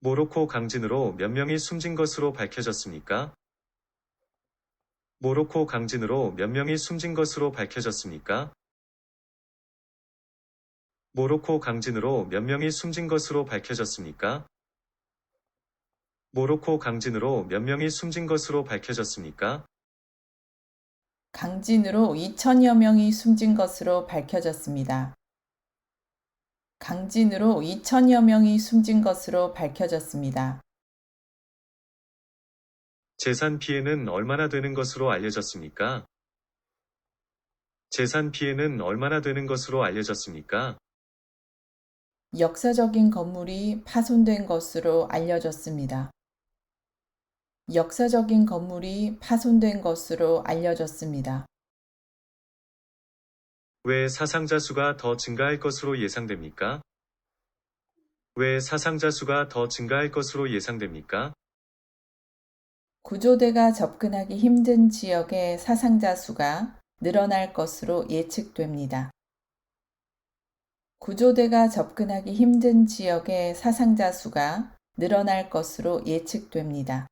모로코 강진으로 몇 명이 숨진 것으로 밝혀졌습니까? 모로코 강진으로 몇 명이 숨진 것으로 밝혀졌습니까? 모로코 강진으로 몇 명이 숨진 것으로 밝혀졌습니까? 모로코 강진으로 몇 명이 숨진 것으로 밝혀졌습니까? 강진으로 2천여 명이 숨진 것으로 밝혀졌습니다. 강진으로 2천여 명이 숨진 것으로 밝혀졌습니다. 재산 피해는 얼마나 되는 것으로 알려졌습니까? 재산 피해는 얼마나 되는 것으로 알려졌습니까? 역사적인 건물이 파손된 것으로 알려졌습니다. 역사적인 건물이 파손된 것으로 알려졌습니다. 왜 사상자 수가 더 증가할 것으로 예상됩니까? 왜 사상자 수가 더 증가할 것으로 예상됩니까? 구조대가 접근하기 힘든 지역의 사상자 수가 늘어날 것으로 예측됩니다. 구조대가 접근하기 힘든 지역의 사상자 수가 늘어날 것으로 예측됩니다.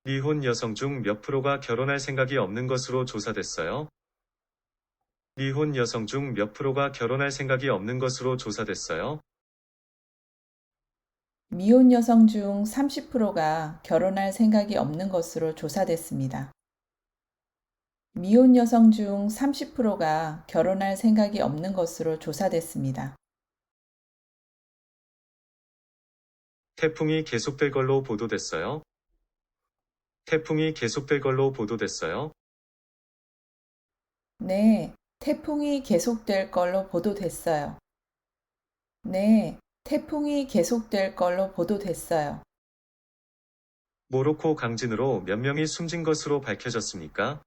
미혼 여성 중 몇 프로가 결혼할 생각이 없는 것으로 조사됐어요? 미혼 여성 중 몇 프로가 결혼할 생각이 없는 것으로 조사됐어요? 미혼 여성 중 30%가 결혼할 생각이 없는 것으로 조사됐습니다. 미혼 여성 중 30%가 결혼할 생각이 없는 것으로 조사됐습니다. 태풍이 계속될 걸로 보도됐어요? 태풍이 계속될 걸로 보도됐어요? 네, 태풍이 계속될 걸로 보도됐어요. 네, 태풍이 계속될 걸로 보도됐어요. 모로코 강진으로 몇 명이 숨진 것으로 밝혀졌습니까?